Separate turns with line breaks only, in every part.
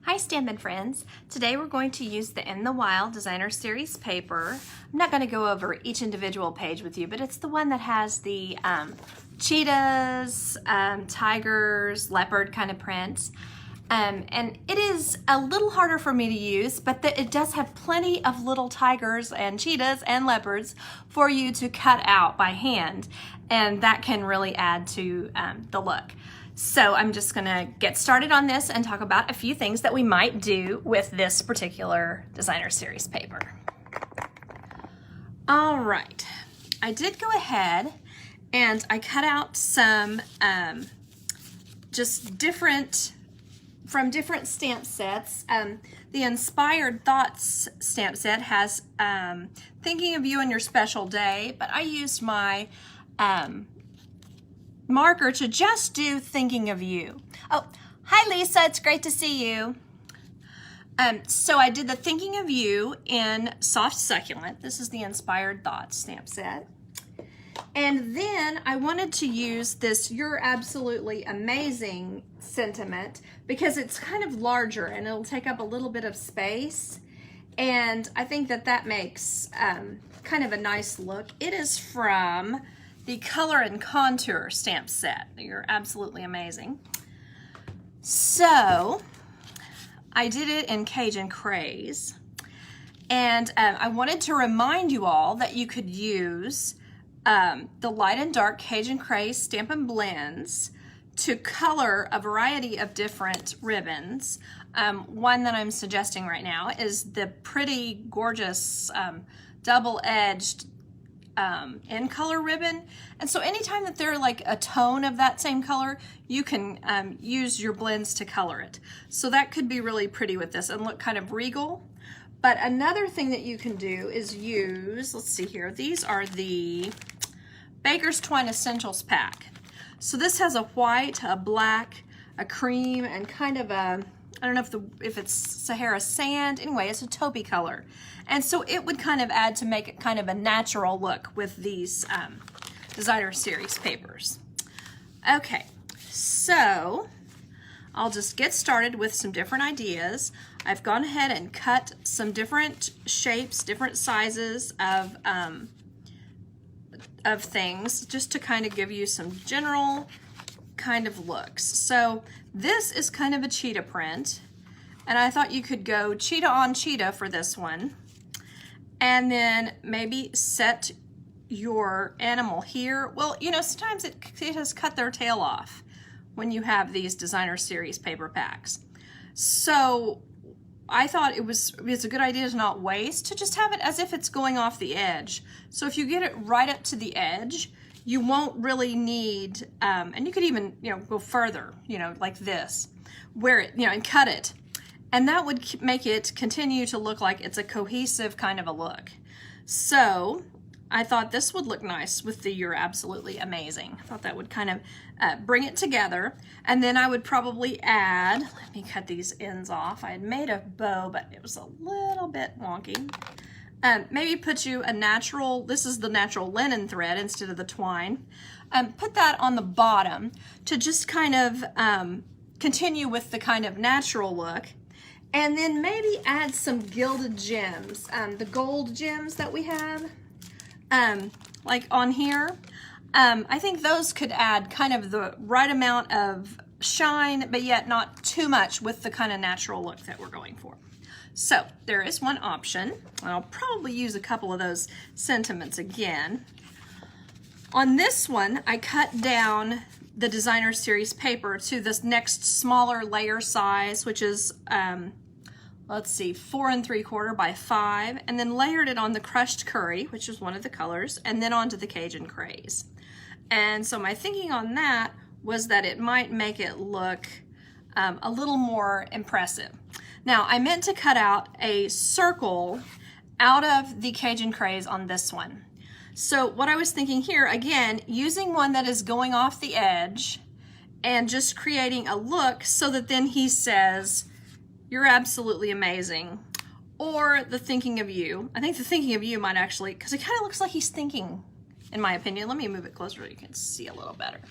Hi Stampin' friends. Today we're going to use the In the Wild Designer Series paper. I'm not going to go over each individual page with you, but it's the one that has the cheetahs, tigers, leopard kind of prints. And it is a little harder for me to use, but it does have plenty of little tigers and cheetahs and leopards for you to cut out by hand, and that can really add to the look. So I'm just gonna get started on this and talk about a few things that we might do with this particular designer series paper. All right, I did go ahead and I cut out some just from different stamp sets. The Inspired Thoughts stamp set has Thinking of You and Your Special Day, but I used my marker to just do Thinking of You. Oh, hi Lisa, it's great to see you. So I did the Thinking of You in Soft Succulent. This is the Inspired Thoughts stamp set. And then I wanted to use this You're Absolutely Amazing sentiment because it's kind of larger and it'll take up a little bit of space. And I think that makes kind of a nice look. It is from the Color and Contour stamp set. You're Absolutely Amazing. So I did it in Cajun Craze, and I wanted to remind you all that you could use the light and dark Cajun Craze Stampin' Blends to color a variety of different ribbons. One that I'm suggesting right now is the pretty gorgeous double-edged in color ribbon, and so anytime that they're like a tone of that same color, you can use your blends to color it. So that could be really pretty with this and look kind of regal. But another thing that you can do is use, let's see here, these are the Baker's Twine Essentials pack. So this has a white, a black, a cream, and kind of a, I don't know if it's Sahara sand. Anyway, it's a taupey color. And so it would kind of add to make it kind of a natural look with these designer series papers. Okay, so I'll just get started with some different ideas. I've gone ahead and cut some different shapes, different sizes of things, just to kind of give you some general kind of looks. So this is kind of a cheetah print, and I thought you could go cheetah on cheetah for this one, and then maybe set your animal here. Well, you know, sometimes it has cut their tail off when you have these designer series paper packs. So I thought it's a good idea to not waste, to just have it as if it's going off the edge. So if you get it right up to the edge, you won't really need, and you could even, you know, go further, you know, like this, where it, you know, and cut it. And that would make it continue to look like it's a cohesive kind of a look. So I thought this would look nice with the You're Absolutely Amazing. I thought that would kind of bring it together. And then I would probably add, let me cut these ends off. I had made a bow, but it was a little bit wonky. Maybe put you a natural, this is the natural linen thread instead of the twine. Put that on the bottom to just kind of continue with the kind of natural look. And then maybe add some gilded gems, the gold gems that we have, like on here. I think those could add kind of the right amount of shine, but yet not too much with the kind of natural look that we're going for. So there is one option, and I'll probably use a couple of those sentiments again. On this one, I cut down the designer series paper to this next smaller layer size, which is, let's see, 4 3/4 by 5, and then layered it on the crushed curry, which is one of the colors, and then onto the Cajun Craze. And so my thinking on that was that it might make it look a little more impressive. Now, I meant to cut out a circle out of the Cajun Craze on this one. So what I was thinking here, again, using one that is going off the edge and just creating a look so that then he says, You're Absolutely Amazing, or the Thinking of You. I think the Thinking of You might actually, because it kind of looks like he's thinking, in my opinion. Let me move it closer so you can see a little better.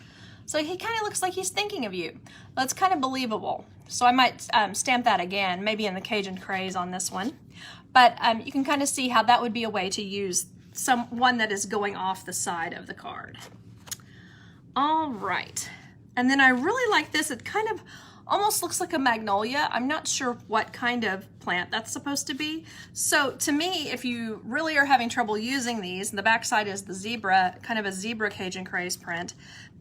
So he kind of looks like he's thinking of you. That's kind of believable. So I might stamp that again, maybe in the Cajun Craze on this one. But you can kind of see how that would be a way to use one that is going off the side of the card. All right. And then I really like this. It kind of almost looks like a magnolia. I'm not sure what kind of plant that's supposed to be. So to me, if you really are having trouble using these, and the back side is the zebra, kind of a zebra Cajun Craze print,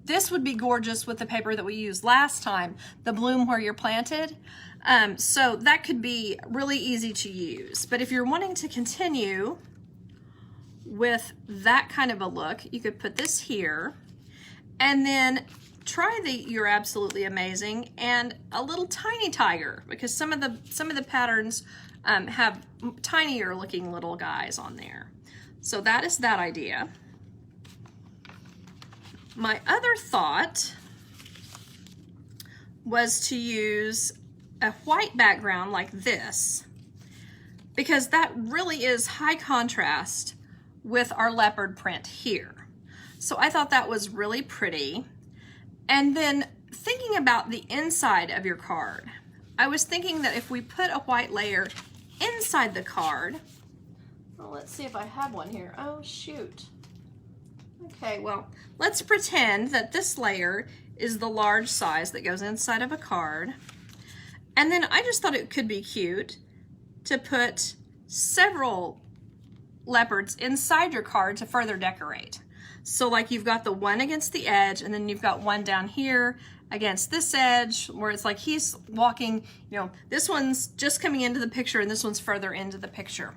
this would be gorgeous with the paper that we used last time, the Bloom Where You're Planted. So that could be really easy to use. But if you're wanting to continue with that kind of a look, you could put this here, and then try the You're Absolutely Amazing and a little tiny tiger, because some of the patterns have tinier looking little guys on there. So that is that idea. My other thought was to use a white background like this, because that really is high contrast with our leopard print here. So I thought that was really pretty. And then thinking about the inside of your card, I was thinking that if we put a white layer inside the card, well, let's see if I have one here. Oh, shoot. Okay, well, let's pretend that this layer is the large size that goes inside of a card. And then I just thought it could be cute to put several leopards inside your card to further decorate. So like you've got the one against the edge, and then you've got one down here against this edge where it's like he's walking, you know, this one's just coming into the picture and this one's further into the picture.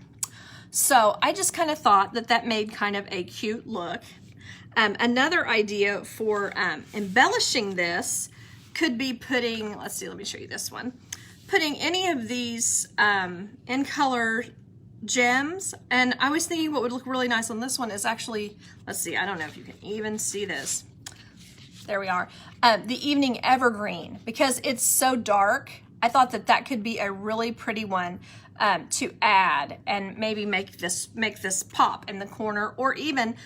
So I just kind of thought that that made kind of a cute look. Another idea for embellishing this could be putting, let's see, let me show you this one. Putting any of these in color gems, and I was thinking what would look really nice on this one is actually, let's see, I don't know if you can even see this. There we are. The Evening Evergreen, because it's so dark, I thought that that could be a really pretty one to add and maybe make this pop in the corner, or even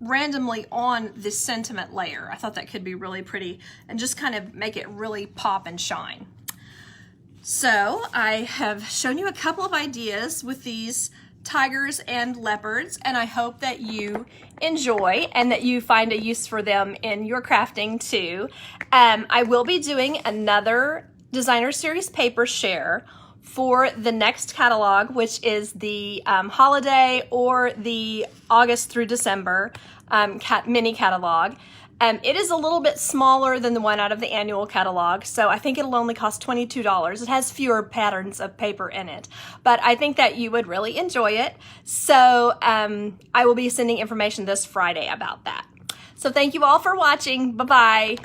randomly on the sentiment layer. I thought that could be really pretty and just kind of make it really pop and shine. So I have shown you a couple of ideas with these tigers and leopards, and I hope that you enjoy and that you find a use for them in your crafting too. I will be doing another Designer Series paper share for the next catalog, which is the holiday or the August through December mini catalog. It is a little bit smaller than the one out of the annual catalog, so I think it'll only cost $22. It has fewer patterns of paper in it, but I think that you would really enjoy it. So I will be sending information this Friday about that. So thank you all for watching. Bye-bye.